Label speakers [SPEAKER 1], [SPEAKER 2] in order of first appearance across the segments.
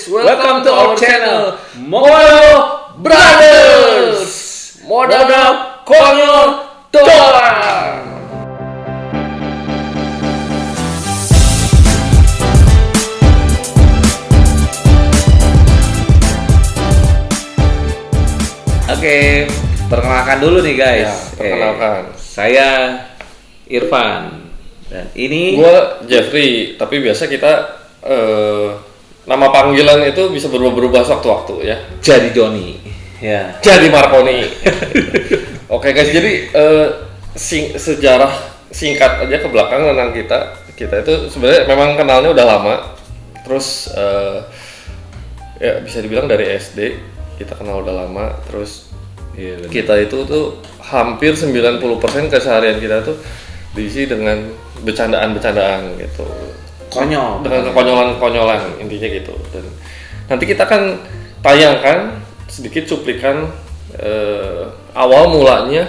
[SPEAKER 1] welcome to our channel Mokondo Brothers. Modal konyol doang. Oke, perkenalkan dulu nih guys.
[SPEAKER 2] Ya, perkenalkan.
[SPEAKER 1] Saya Irfan dan ini
[SPEAKER 2] Gua Jeffrey, tapi biasa kita nama panggilan itu bisa berubah-ubah sewaktu-waktu ya.
[SPEAKER 1] jadi Joni. Ya.
[SPEAKER 2] Jadi Marconi. Oke guys, jadi sejarah singkat aja ke belakang tentang kita. Kita itu sebenarnya memang kenalnya udah lama. Terus ya bisa dibilang dari SD kita kenal udah lama. Terus
[SPEAKER 1] Iya, benar.
[SPEAKER 2] kita itu tuh hampir 90% keseharian kita tuh diisi dengan bercandaan-bercandaan gitu.
[SPEAKER 1] Konyol.
[SPEAKER 2] Dengan kekonyolan-konyolan intinya gitu. Dan nanti kita akan tayangkan sedikit cuplikan awal mulanya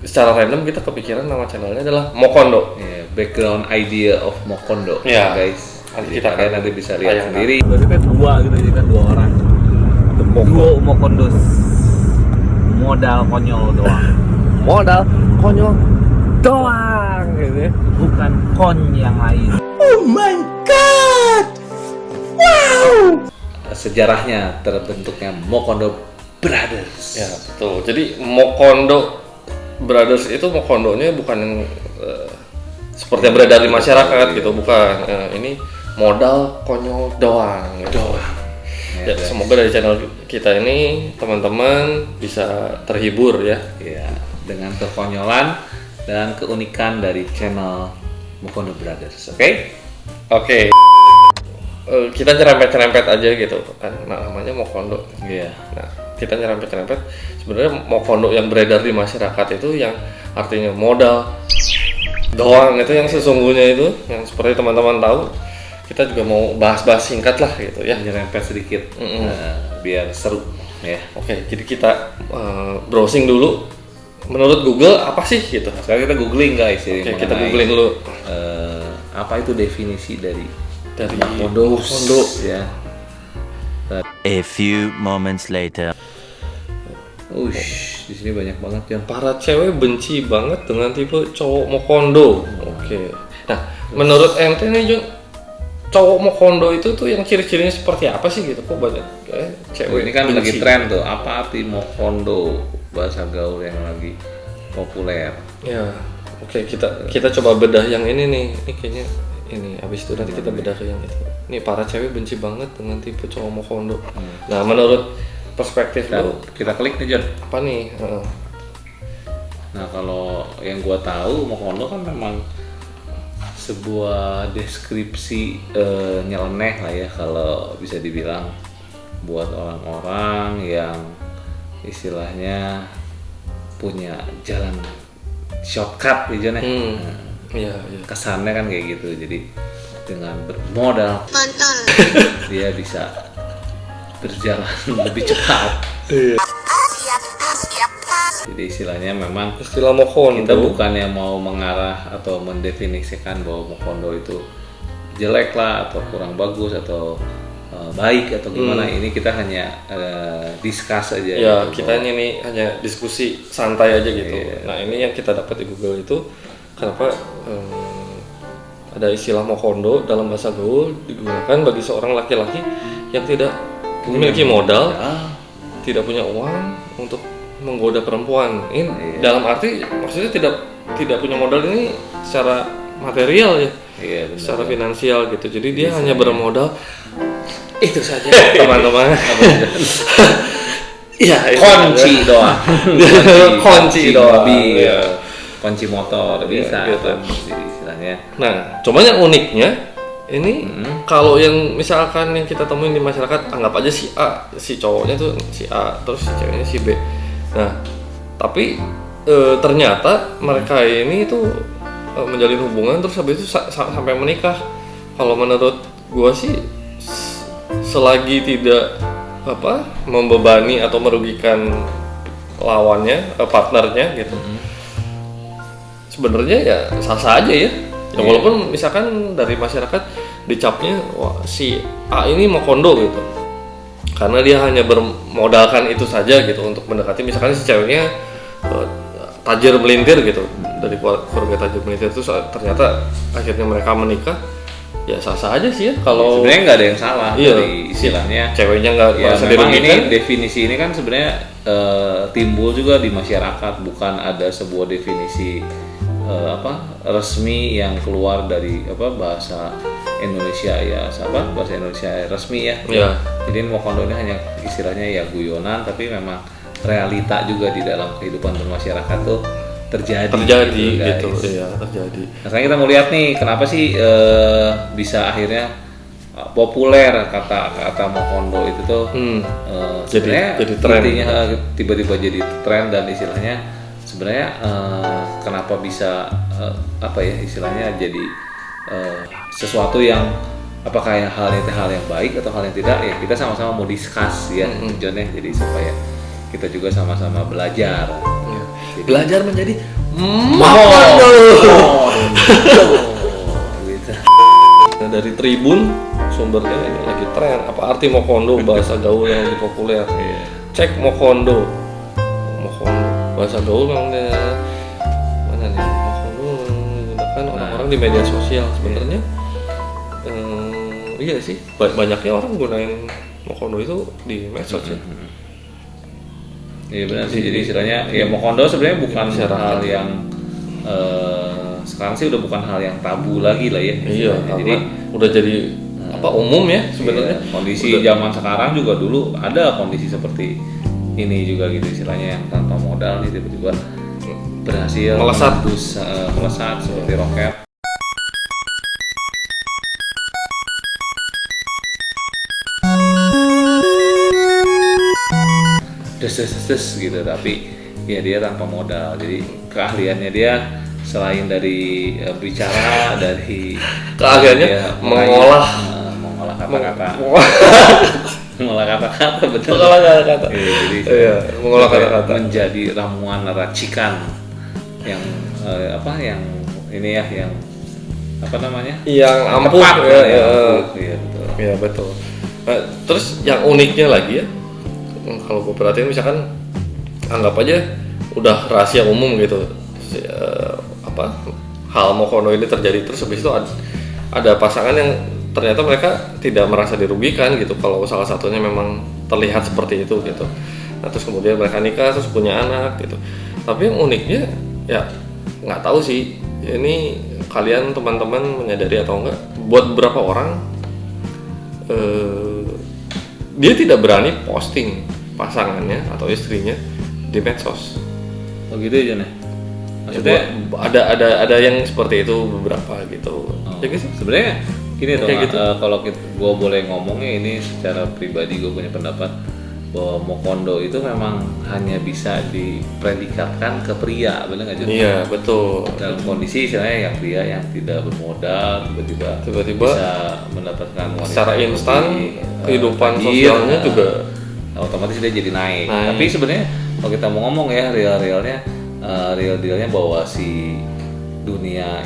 [SPEAKER 2] secara random kita kepikiran nama channelnya adalah Mokondo.
[SPEAKER 1] Yeah, background idea of Mokondo.
[SPEAKER 2] Ya,
[SPEAKER 1] guys.
[SPEAKER 2] nanti
[SPEAKER 1] Jadi
[SPEAKER 2] kita
[SPEAKER 1] kalian
[SPEAKER 2] akan
[SPEAKER 1] nanti bisa lihat
[SPEAKER 2] tayangkan.
[SPEAKER 1] sendiri. Berarti kan dua gitu, jadi kan dua orang. Duo Mokondos. Modal konyol doang. Modal konyol doang gitu ya. Bukan kon yang lain. Oh my god. Wow. Sejarahnya terbentuknya Mokondo Brothers.
[SPEAKER 2] Ya, betul. Jadi Mokondo Brothers itu Mokondonya bukan yang seperti yang beredar di masyarakat gitu, bukan. Ini modal konyol doang. Gitu. Ya,
[SPEAKER 1] guys.
[SPEAKER 2] semoga dari channel kita ini teman-teman bisa terhibur ya.
[SPEAKER 1] Ya, dengan kekonyolan dan keunikan dari channel Mokondo Brothers. Oke?
[SPEAKER 2] Oke. Kita nyerempet-nyerempet aja gitu kan. Nah, namanya Mokondo.
[SPEAKER 1] Iya.
[SPEAKER 2] Nah, kita nyerempet-nyerempet sebenarnya Mokondo yang beredar di masyarakat itu yang artinya modal doang itu yang sesungguhnya itu yang seperti teman-teman tahu. Kita juga mau bahas-bahas singkat lah gitu ya.
[SPEAKER 1] Nyerempet sedikit
[SPEAKER 2] Mm-mm.
[SPEAKER 1] biar seru ya.
[SPEAKER 2] Oke, jadi kita browsing dulu. Menurut Google apa sih gitu?
[SPEAKER 1] Sekarang kita googling guys.
[SPEAKER 2] Oke, kita googling dulu.
[SPEAKER 1] Apa itu definisi dari
[SPEAKER 2] Mokondo
[SPEAKER 1] ya.
[SPEAKER 3] A few moments later.
[SPEAKER 1] Ush, di sini banyak banget Jon.
[SPEAKER 2] Para cewek benci banget dengan tipe cowok Mokondo. Oke. Nah, menurut ente nih Jun, cowok Mokondo itu tuh yang ciri-cirinya seperti apa sih gitu? Kok banyak cewek
[SPEAKER 1] Ini kan
[SPEAKER 2] benci?
[SPEAKER 1] lagi tren tuh. Apa arti Mokondo? Bahasa gaul yang lagi populer.
[SPEAKER 2] Ya, oke kita coba bedah yang ini nih. Ini kayaknya ini habis itu nanti kita bedah ke yang itu. Nih para cewek benci banget dengan tipe cowok Mokondo. Nah, menurut perspektif lu
[SPEAKER 1] Kita klik nih Jon.
[SPEAKER 2] apa nih?
[SPEAKER 1] Nah kalau yang gua tahu Mokondo kan memang sebuah deskripsi nyeleneh lah ya kalau bisa dibilang buat orang-orang yang istilahnya punya jalan shortcut ya Jon ya.
[SPEAKER 2] Iya.
[SPEAKER 1] Kesannya kan kayak gitu, jadi dengan bermodal dia bisa berjalan lebih cepat. Jadi istilahnya memang
[SPEAKER 2] Istilah Mokondo
[SPEAKER 1] kita bukannya mau mengarah atau mendefinisikan bahwa Mokondo itu jelek lah atau kurang bagus atau baik atau gimana. Ini kita hanya discuss aja
[SPEAKER 2] ya
[SPEAKER 1] gitu,
[SPEAKER 2] kita
[SPEAKER 1] bahwa
[SPEAKER 2] ini hanya diskusi santai aja gitu.
[SPEAKER 1] Iya.
[SPEAKER 2] Nah ini yang kita dapat di Google itu kenapa ada istilah Mokondo dalam bahasa gaul digunakan bagi seorang laki-laki yang tidak memiliki modal, tidak punya uang untuk menggoda perempuan. Ini dalam arti maksudnya tidak punya modal ini secara material ya,
[SPEAKER 1] Iya, benar.
[SPEAKER 2] secara finansial gitu. Jadi dia hanya bermodal itu saja teman-teman. Iya,
[SPEAKER 1] kunci doang.
[SPEAKER 2] Kunci doang.
[SPEAKER 1] mobil,
[SPEAKER 2] Iya.
[SPEAKER 1] kunci motor
[SPEAKER 2] Iya,
[SPEAKER 1] bisa
[SPEAKER 2] gitu.
[SPEAKER 1] kan, jadi istilahnya.
[SPEAKER 2] Nah, cuman yang uniknya ini kalau yang misalkan yang kita temuin di masyarakat, anggap aja si A, si cowoknya tuh si A, terus si ceweknya si B. Nah, tapi ternyata mereka ini tuh menjalin hubungan terus habis itu sampai menikah. Kalau menurut gua sih selagi tidak membebani atau merugikan lawannya, partnernya gitu. Sebenarnya ya sah-sah aja ya. Ya walaupun misalkan dari masyarakat dicapnya wah, si A ini mau kondo gitu. Karena dia hanya bermodalkan itu saja gitu untuk mendekati misalkan si ceweknya tajir melintir gitu. Dari keluarga tajir melintir itu ternyata akhirnya mereka menikah. Ya sah-sah aja sih ya kalau
[SPEAKER 4] sebenarnya nggak ada yang salah
[SPEAKER 2] iya,
[SPEAKER 4] dari istilahnya.
[SPEAKER 2] Ceweknya nggak
[SPEAKER 4] Ya
[SPEAKER 2] merasa
[SPEAKER 4] memang ini
[SPEAKER 2] dirugikan.
[SPEAKER 4] definisi ini kan sebenarnya timbul juga di masyarakat, bukan ada sebuah definisi resmi yang keluar dari bahasa Indonesia ya, bahasa Indonesia resmi ya.
[SPEAKER 2] Iya.
[SPEAKER 4] Jadi mokondo ini hanya istilahnya ya guyonan, tapi memang realita juga di dalam kehidupan bermasyarakat tuh terjadi
[SPEAKER 2] gitu,
[SPEAKER 4] guys.
[SPEAKER 2] iya terjadi.
[SPEAKER 4] Nah, sekarang kita mau lihat nih kenapa sih bisa akhirnya populer kata mokondo itu tuh sebenarnya
[SPEAKER 2] jadi tren.
[SPEAKER 4] intinya tiba-tiba jadi tren dan istilahnya sebenarnya kenapa bisa istilahnya jadi sesuatu yang apakah hal yang baik atau hal yang tidak ya, kita sama-sama mau discuss ya tujuannya, jadi supaya kita juga sama-sama belajar. Jadi,
[SPEAKER 2] Belajar menjadi
[SPEAKER 4] mokondo gitu.
[SPEAKER 2] Nah, dari Tribun sumbernya ini lagi tren apa arti mokondo, bahasa gaul yang lebih populer. Cek mokondo bahasa gaul yang mana nih, mokondo menggunakan orang-orang di media sosial sebenarnya. Iya sih, banyaknya orang gunain mokondo itu di medsos ya.
[SPEAKER 4] Iya benar sih, jadi istilahnya ya mokondo sebenarnya bukan
[SPEAKER 2] Masyarakat.
[SPEAKER 4] hal yang sekarang sih udah bukan hal yang tabu lagi lah ya.
[SPEAKER 2] Iya,
[SPEAKER 4] Jadi
[SPEAKER 2] karena udah jadi umum ya sebenarnya.
[SPEAKER 4] iya, kondisi zaman sekarang juga dulu ada kondisi seperti ini juga gitu, istilahnya yang tanpa modal nih tiba-tiba berhasil
[SPEAKER 2] Melesat.
[SPEAKER 4] melesat seperti roket. Des gitu, tapi ya dia tanpa modal, jadi keahliannya dia selain dari bicara, dari
[SPEAKER 2] Keahliannya
[SPEAKER 4] dia
[SPEAKER 2] mengolah
[SPEAKER 4] kata-kata mengolah kata-kata betul.
[SPEAKER 2] Mengolah kata-kata.
[SPEAKER 4] Iya, jadi
[SPEAKER 2] Iya, mengolah
[SPEAKER 4] sampai
[SPEAKER 2] kata-kata.
[SPEAKER 4] menjadi ramuan racikan yang yang ini ya, yang apa namanya,
[SPEAKER 2] Yang ampuh
[SPEAKER 4] tepat,
[SPEAKER 2] ya,
[SPEAKER 4] yang ampuh. Iya betul.
[SPEAKER 2] Iya betul. Nah, terus yang uniknya lagi ya, kalau gue perhatiin misalkan anggap aja udah rahasia umum gitu, hal mokondo ini terjadi, terus habis itu ada pasangan yang ternyata mereka tidak merasa dirugikan gitu kalau salah satunya memang terlihat seperti itu gitu. Nah, terus kemudian mereka nikah terus punya anak gitu. Tapi yang uniknya ya nggak tahu sih ini kalian teman-teman menyadari atau enggak, buat beberapa orang dia tidak berani posting pasangannya atau istrinya di medsos.
[SPEAKER 4] Oh gitu ya nih. Maksudnya
[SPEAKER 2] Ada yang seperti itu beberapa gitu. Ya gitu sih.
[SPEAKER 4] sebenarnya gini tuh,
[SPEAKER 2] Kayak gitu.
[SPEAKER 4] kalau gue boleh ngomongnya ini secara pribadi, gue punya pendapat bahwa mokondo itu memang hanya bisa dipredikatkan ke pria, benar nggak Jun?
[SPEAKER 2] Iya betul.
[SPEAKER 4] Dalam kondisi istilahnya yang pria yang tidak bermodal tiba-tiba bisa mendapatkan wanita
[SPEAKER 2] secara
[SPEAKER 4] yang
[SPEAKER 2] instan
[SPEAKER 4] lebih,
[SPEAKER 2] kehidupan
[SPEAKER 4] tajir,
[SPEAKER 2] sosialnya juga
[SPEAKER 4] otomatis dia jadi naik.
[SPEAKER 2] Naik.
[SPEAKER 4] Tapi sebenarnya kalau kita mau ngomong ya real-realnya bahwa si dunia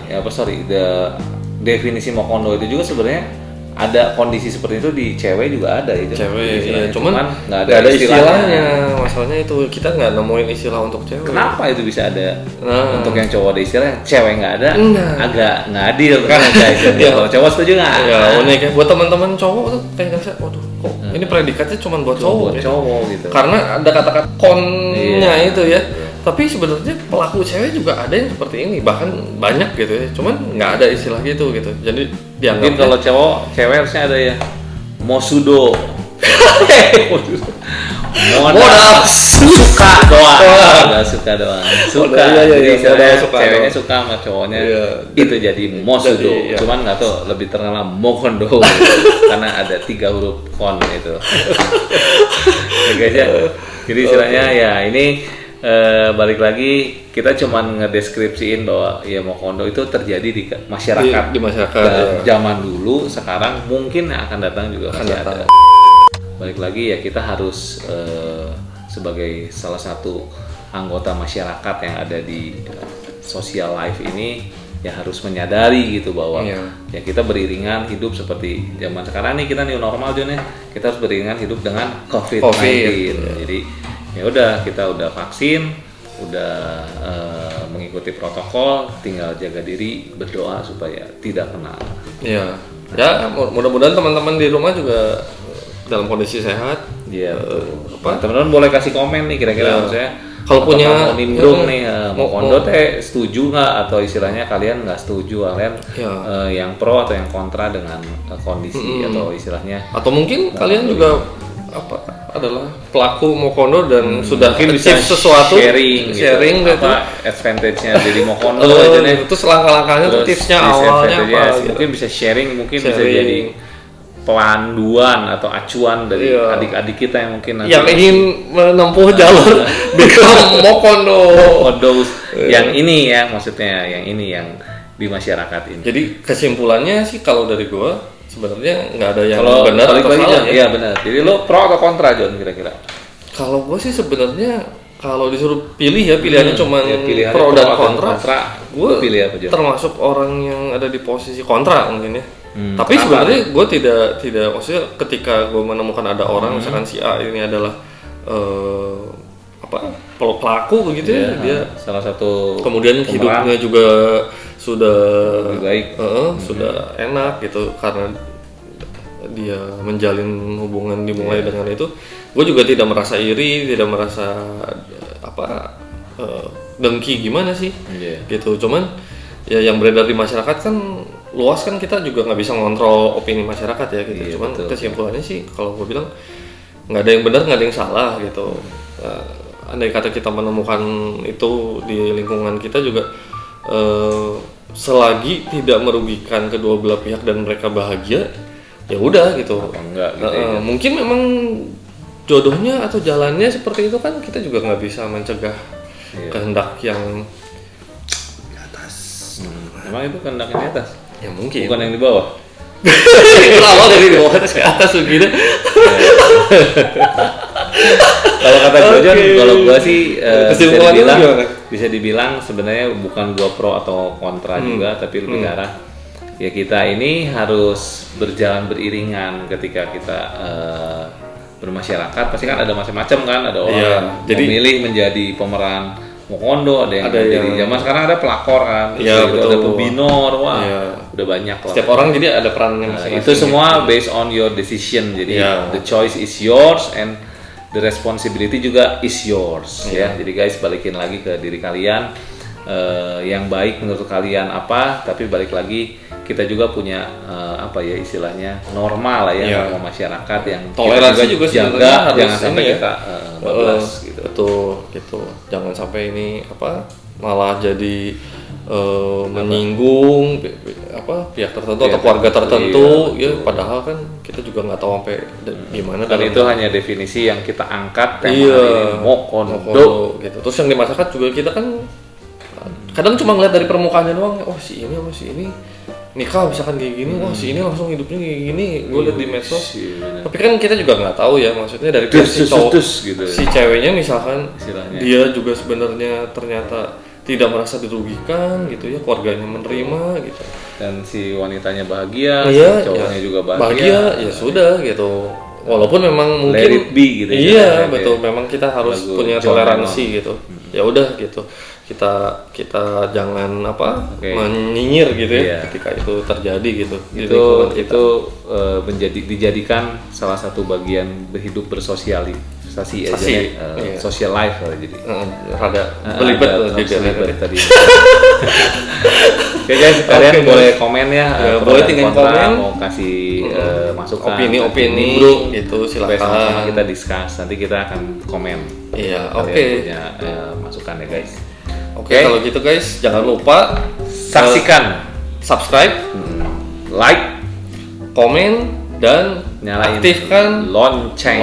[SPEAKER 4] definisi mokondo itu juga sebenarnya ada kondisi seperti itu di cewek juga ada itu.
[SPEAKER 2] cewek.
[SPEAKER 4] Istilahnya.
[SPEAKER 2] Iya, cuman
[SPEAKER 4] nggak
[SPEAKER 2] nggak ada istilahnya. Masalahnya itu kita nggak nemuin istilah untuk cewek.
[SPEAKER 4] Kenapa itu bisa ada?
[SPEAKER 2] Nah.
[SPEAKER 4] Untuk yang cowok ada istilah, cewek nggak ada,
[SPEAKER 2] Nah.
[SPEAKER 4] agak nggak adil kan guys.
[SPEAKER 2] Iya.
[SPEAKER 4] Kalau cowok setuju nggak?
[SPEAKER 2] Ya unik ya. Buat teman-teman cowok tuh kayak ngerasa, waduh kok ini predikatnya cuma buat cowok
[SPEAKER 4] Buat
[SPEAKER 2] ya?
[SPEAKER 4] cowok gitu.
[SPEAKER 2] Karena ada kata-kata konnya
[SPEAKER 4] Iya.
[SPEAKER 2] itu ya. Tapi sebenarnya pelaku cewek juga ada yang seperti ini, bahkan banyak gitu ya. Cuman nggak ada istilah gitu. Jadi
[SPEAKER 4] Mungkin
[SPEAKER 2] dianggapnya
[SPEAKER 4] kalau cewek harusnya ada ya mosudo.
[SPEAKER 2] modal
[SPEAKER 4] Suka doang. Modal suka doang. Suka.
[SPEAKER 2] Iya,
[SPEAKER 4] Jadi
[SPEAKER 2] iya,
[SPEAKER 4] istilahnya
[SPEAKER 2] modal suka
[SPEAKER 4] ceweknya
[SPEAKER 2] doang.
[SPEAKER 4] suka sama cowoknya.
[SPEAKER 2] Iya.
[SPEAKER 4] Itu jadi mosudo.
[SPEAKER 2] Jadi, iya.
[SPEAKER 4] Cuman nggak tahu lebih terkenal mokondo karena ada 3 huruf kon itu. Ya guys ya. Jadi istilahnya ya ini balik lagi kita cuman ngedeskripsiin bahwa ya mokondo itu terjadi di masyarakat.
[SPEAKER 2] Di masyarakat.
[SPEAKER 4] Dan zaman dulu, sekarang mungkin yang akan datang juga
[SPEAKER 2] Akan
[SPEAKER 4] masih
[SPEAKER 2] datang.
[SPEAKER 4] ada. Balik lagi ya kita harus sebagai salah satu anggota masyarakat yang ada di social life ini ya harus menyadari gitu bahwa
[SPEAKER 2] Iya.
[SPEAKER 4] ya kita beriringan hidup seperti zaman sekarang nih, kita new normal John ya, kita harus beriringan hidup dengan COVID-19.
[SPEAKER 2] Covid.
[SPEAKER 4] Jadi ya udah, kita udah vaksin, udah mengikuti protokol, tinggal jaga diri, berdoa supaya tidak kena.
[SPEAKER 2] Iya. Ya, mudah-mudahan teman-teman di rumah juga dalam kondisi sehat.
[SPEAKER 4] Iya.
[SPEAKER 2] Apa?
[SPEAKER 4] Teman-teman boleh kasih komen nih kira-kira,
[SPEAKER 2] Ya.
[SPEAKER 4] maksudnya
[SPEAKER 2] Kalau punya
[SPEAKER 4] mau nimbrung nih, mau
[SPEAKER 2] mau-
[SPEAKER 4] kondo teh setuju nggak, atau istilahnya kalian nggak setuju, kalian
[SPEAKER 2] Ya.
[SPEAKER 4] yang pro atau yang kontra dengan kondisi atau istilahnya
[SPEAKER 2] Atau mungkin kalian juga apa adalah pelaku Mokondo dan sudah
[SPEAKER 4] mungkin bisa
[SPEAKER 2] achieve sesuatu
[SPEAKER 4] sharing gitu,
[SPEAKER 2] gitu.
[SPEAKER 4] apa advantage-nya jadi mokondo
[SPEAKER 2] Eh,
[SPEAKER 4] aja deh.
[SPEAKER 2] terus langkah-langkahnya tuh
[SPEAKER 4] Terus
[SPEAKER 2] tipsnya awalnya
[SPEAKER 4] disadvantage-nya,
[SPEAKER 2] apa gitu.
[SPEAKER 4] mungkin bisa sharing, mungkin bisa
[SPEAKER 2] Sharing.
[SPEAKER 4] jadi panduan atau acuan dari
[SPEAKER 2] Iya.
[SPEAKER 4] adik-adik kita yang mungkin nanti
[SPEAKER 2] yang ingin menempuh jalur become Mokondo.
[SPEAKER 4] Mokondos yang ini ya, maksudnya yang ini yang di masyarakat ini.
[SPEAKER 2] Jadi kesimpulannya sih kalau dari gua sebenarnya nggak ada yang
[SPEAKER 4] Kalau
[SPEAKER 2] benar
[SPEAKER 4] balik
[SPEAKER 2] atau
[SPEAKER 4] lagi,
[SPEAKER 2] salah
[SPEAKER 4] John,
[SPEAKER 2] ya.
[SPEAKER 4] iya benar. Jadi lo pro atau kontra John kira-kira?
[SPEAKER 2] Kalau gua sih sebenarnya kalau disuruh pilih ya pilihannya cuma
[SPEAKER 4] Ya, pilihannya
[SPEAKER 2] pro dan
[SPEAKER 4] atau
[SPEAKER 2] kontra.
[SPEAKER 4] Gue pilih apa John?
[SPEAKER 2] Termasuk orang yang ada di posisi kontra mungkin ya. Tapi
[SPEAKER 4] kenapa?
[SPEAKER 2] sebenarnya gue tidak maksudnya ketika gue menemukan ada orang misalkan si A ini adalah apa pelaku begitu ya, dia
[SPEAKER 4] salah satu
[SPEAKER 2] kemudian
[SPEAKER 4] pemeran.
[SPEAKER 2] hidupnya juga sudah
[SPEAKER 4] Lebih baik.
[SPEAKER 2] sudah enak gitu karena dia menjalin hubungan dimulai dengan itu. Gue juga tidak merasa iri, tidak merasa apa dengki gimana sih
[SPEAKER 4] Iya.
[SPEAKER 2] gitu. Cuman ya yang beredar di masyarakat kan luas, kan kita juga nggak bisa ngontrol opini masyarakat ya gitu.
[SPEAKER 4] Iya,
[SPEAKER 2] Cuman
[SPEAKER 4] betul.
[SPEAKER 2] kesimpulannya sih kalau gue bilang nggak ada yang benar, nggak ada yang salah gitu. Andai kata kita menemukan itu di lingkungan kita juga, selagi tidak merugikan kedua belah pihak dan mereka bahagia, ya udah gitu.
[SPEAKER 4] Apa enggak gitu ya.
[SPEAKER 2] Mungkin memang jodohnya atau jalannya seperti itu kan, kita juga nggak bisa mencegah
[SPEAKER 4] Iya.
[SPEAKER 2] kehendak yang
[SPEAKER 4] Emang itu kehendaknya di atas,
[SPEAKER 2] ya mungkin
[SPEAKER 4] bukan yang di bawah.
[SPEAKER 2] berawal dari bawah ke atas begitu.
[SPEAKER 4] Kalau kata gue John,
[SPEAKER 2] Oke.
[SPEAKER 4] kalau gue sih
[SPEAKER 2] Kesimpulannya gimana?
[SPEAKER 4] bisa dibilang sebenarnya bukan gue pro atau kontra juga, tapi lebih ke arah ya kita ini harus berjalan beriringan ketika kita bermasyarakat. Pasti kan ada macam-macam kan, ada orang
[SPEAKER 2] Iya,
[SPEAKER 4] yang
[SPEAKER 2] jadi-
[SPEAKER 4] memilih menjadi pemeran Mokondo, ada yang
[SPEAKER 2] Ada
[SPEAKER 4] jadi
[SPEAKER 2] yang-
[SPEAKER 4] zaman sekarang ada pelakor kan, terus
[SPEAKER 2] Iya,
[SPEAKER 4] gitu, ada
[SPEAKER 2] betul.
[SPEAKER 4] pembinor, wah
[SPEAKER 2] Iya.
[SPEAKER 4] udah banyak lah.
[SPEAKER 2] Setiap orang jadi ada perannya
[SPEAKER 4] Nah,
[SPEAKER 2] masing-masing.
[SPEAKER 4] itu semua based on your decision. Jadi
[SPEAKER 2] Iya.
[SPEAKER 4] the choice is yours and the responsibility juga is yours
[SPEAKER 2] Iya.
[SPEAKER 4] ya. Jadi guys, balikin lagi ke diri kalian, yang baik menurut kalian apa, tapi balik lagi kita juga punya apa ya istilahnya normal lah ya,
[SPEAKER 2] Iya.
[SPEAKER 4] norma masyarakat yang
[SPEAKER 2] Toleransi
[SPEAKER 4] kita
[SPEAKER 2] juga
[SPEAKER 4] jaga,
[SPEAKER 2] sebenarnya harus
[SPEAKER 4] jangan sampai
[SPEAKER 2] ini ya.
[SPEAKER 4] kita bablas gitu.
[SPEAKER 2] Betul gitu. Jangan sampai ini apa malah jadi menyinggung pihak tertentu atau
[SPEAKER 4] Pihak
[SPEAKER 2] keluarga
[SPEAKER 4] tertentu,
[SPEAKER 2] tertentu
[SPEAKER 4] iya,
[SPEAKER 2] ya, padahal kan kita juga nggak tahu sampai gimana
[SPEAKER 4] Dan
[SPEAKER 2] dalam-
[SPEAKER 4] itu hanya definisi yang kita angkat tema
[SPEAKER 2] Iya.
[SPEAKER 4] hari ini, Mokondo.
[SPEAKER 2] gitu. Terus yang di masyarakat juga kita kan kadang cuma ngeliat dari permukaannya doang. Oh si ini sama si ini nikah misalkan kayak gini, wah si ini langsung hidupnya kayak gini. Gue liat di medsos.
[SPEAKER 4] Iya,
[SPEAKER 2] Tapi kan kita juga nggak tahu ya, maksudnya dari pihak si cowok,
[SPEAKER 4] gitu.
[SPEAKER 2] si ceweknya misalkan
[SPEAKER 4] Istilahnya.
[SPEAKER 2] dia juga sebenarnya ternyata tidak merasa dirugikan gitu ya, keluarganya menerima gitu.
[SPEAKER 4] Dan si wanitanya bahagia,
[SPEAKER 2] Iya,
[SPEAKER 4] si cowoknya
[SPEAKER 2] ya,
[SPEAKER 4] juga bahagia.
[SPEAKER 2] ya sudah gitu. Walaupun memang mungkin
[SPEAKER 4] Let it be gitu ya.
[SPEAKER 2] iya
[SPEAKER 4] Kayak
[SPEAKER 2] betul, memang kita harus
[SPEAKER 4] lagu
[SPEAKER 2] punya
[SPEAKER 4] John
[SPEAKER 2] toleransi
[SPEAKER 4] Lennon.
[SPEAKER 2] gitu. Ya udah gitu. Kita jangan
[SPEAKER 4] Oke.
[SPEAKER 2] menyinyir gitu ya
[SPEAKER 4] Iya.
[SPEAKER 2] ketika itu terjadi gitu di
[SPEAKER 4] itu
[SPEAKER 2] lingkungan kita.
[SPEAKER 4] dijadikan salah satu bagian berhidup bersosialisasi aja
[SPEAKER 2] Sasi,
[SPEAKER 4] deh,
[SPEAKER 2] iya.
[SPEAKER 4] social life lah jadi.
[SPEAKER 2] Rada belibet
[SPEAKER 4] Ada
[SPEAKER 2] di
[SPEAKER 4] belibet
[SPEAKER 2] daerah.
[SPEAKER 4] tadi. Oke guys, kalian
[SPEAKER 2] Oke,
[SPEAKER 4] boleh
[SPEAKER 2] guys.
[SPEAKER 4] komen ya,
[SPEAKER 2] Ya,
[SPEAKER 4] pro
[SPEAKER 2] boleh
[SPEAKER 4] dan
[SPEAKER 2] tinggal
[SPEAKER 4] kontra,
[SPEAKER 2] komen.
[SPEAKER 4] mau kasih masukan,
[SPEAKER 2] Opini-opini
[SPEAKER 4] nimbrung,
[SPEAKER 2] gitu,
[SPEAKER 4] supaya
[SPEAKER 2] silakan.
[SPEAKER 4] sama-sama kita discuss. Nanti kita akan komen.
[SPEAKER 2] Iya,
[SPEAKER 4] Kalian
[SPEAKER 2] oke.
[SPEAKER 4] punya masukan ya guys.
[SPEAKER 2] Oke, kalau gitu guys, jangan lupa
[SPEAKER 4] Saksikan,
[SPEAKER 2] subscribe,
[SPEAKER 4] like,
[SPEAKER 2] komen, dan
[SPEAKER 4] nyalain
[SPEAKER 2] aktifkan
[SPEAKER 4] lonceng.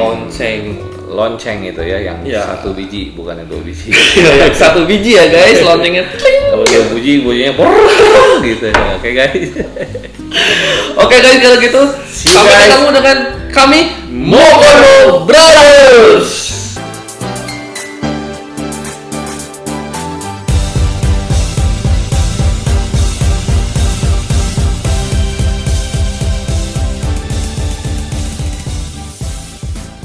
[SPEAKER 2] lonceng.
[SPEAKER 4] Itu ya yang
[SPEAKER 2] Iya.
[SPEAKER 4] 1 biji, bukan yang 2 biji.
[SPEAKER 2] Yang 1 biji ya guys, loncengnya. Tling.
[SPEAKER 4] Kalau dia bunyinya gitu ya. Oke guys.
[SPEAKER 2] Oke guys, kalau gitu
[SPEAKER 4] See you,
[SPEAKER 2] sampai
[SPEAKER 4] guys.
[SPEAKER 2] ketemu dengan kami Mokono Brothers.